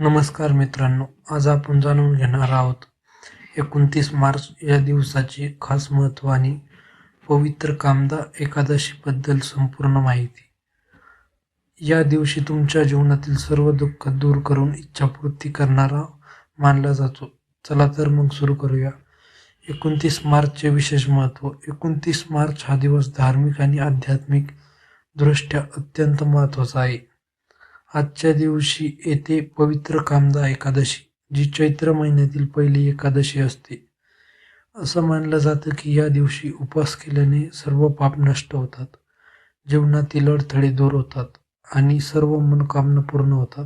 नमस्कार मित्रांनो, आज आपण जाणून घेणार आहोत 29 मार्च या दिवसाचे खास महत्त्व आणि पवित्र कामदा एकादशीबद्दल संपूर्ण माहिती. या दिवशी तुमच्या जीवनातील सर्व दुःख दूर करून इच्छापूर्ती करणारा मानला जातो. चला तर मग सुरू करूया. 29 मार्चचे विशेष महत्त्व. 29 मार्च हा दिवस धार्मिक आणि आध्यात्मिक दृष्ट्या अत्यंत महत्त्वाचा आहे. आजच्या दिवशी येते पवित्र कामदा एकादशी, जी चैत्र महिन्यातील पहिली एकादशी असते. असं मानलं जातं की या दिवशी उपवास केल्याने सर्व पाप नष्ट होतात, जीवनातील अडथळे दूर होतात आणि सर्व मनोकामना पूर्ण होतात.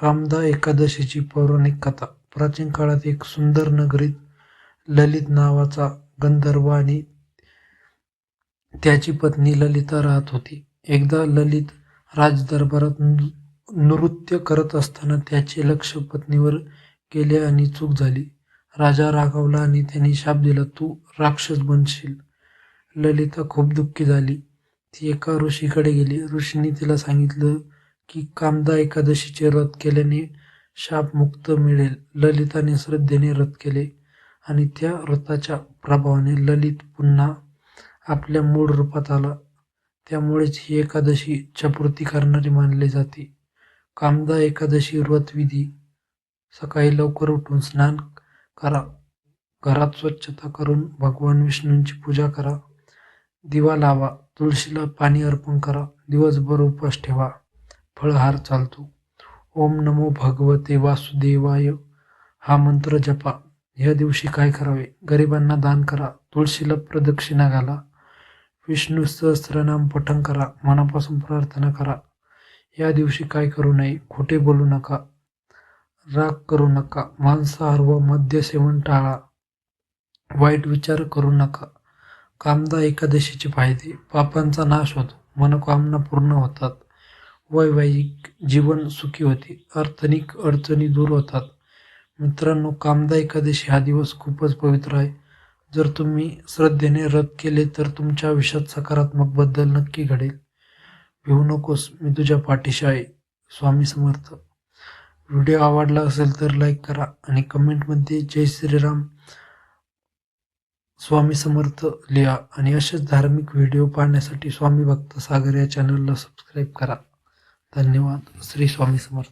कामदा एकादशीची पौराणिक कथा. प्राचीन काळात एक सुंदर नगरीत ललित नावाचा गंधर्व आणि त्याची पत्नी ललिता राहत होती. एकदा ललित राजदरबारात नृत्य करत असताना त्याचे लक्ष पत्नीवर गेले आणि चूक झाली. राजा रागावला आणि त्याने शाप दिला, तू राक्षस बनशील. ललिता खूप दुःखी झाली. ती एका ऋषीकडे गेली. ऋषींनी तिला सांगितलं की कामदा एकादशीचे व्रत केल्याने शापमुक्त मिळेल. ललिताने श्रद्धेने व्रत केले आणि त्या व्रताच्या प्रभावाने ललित पुन्हा आपल्या मूळ रूपात आला. त्यामुळेच ही एकादशी इच्छापूर्ती करणारी मानली जाते. कामदा एकादशी व्रतविधी. सकाळी लवकर उठून स्नान करा, घरात स्वच्छता करून भगवान विष्णूंची पूजा करा, दिवा लावा, तुळशीला पाणी अर्पण करा, दिवसभर उपवास ठेवा, फळाहार चालतो. ओम नमो भगवते वासुदेवाय हा मंत्र जपा. या दिवशी काय करावे? गरिबांना दान करा, तुळशीला प्रदक्षिणा घाला, विष्णू सहस्त्रनाम पठण करा, मनापासून प्रार्थना करा. या दिवशी काय करू नये? खोटे बोलू नका, राग करू नका, मांसाहार व मद्य सेवन टाळा, वाईट विचार करू नका. कामदा एकादशीचे फायदे. पापांचा नाश होतो, मनोकामना पूर्ण होतात, वैवाहिक जीवन सुखी होते, आर्थिक अडचणी दूर होतात. मित्रांनो, कामदा एकादशी हा दिवस खूपच पवित्र आहे. जर तुम्ही श्रद्धेने व्रत केले तर तुमच्या आयुष्यात सकारात्मक बदल नक्की घडेल. भिवू नकोस, मी तुझ्या पाठीशी आहे. स्वामी समर्थ. व्हिडिओ आवडला असेल तर लाईक करा आणि कमेंटमध्ये जय श्रीराम, स्वामी समर्थ लिहा. आणि असेच धार्मिक व्हिडिओ पाहण्यासाठी स्वामी भक्त सागर या चॅनलला सबस्क्राईब करा. धन्यवाद. श्री स्वामी समर्थ.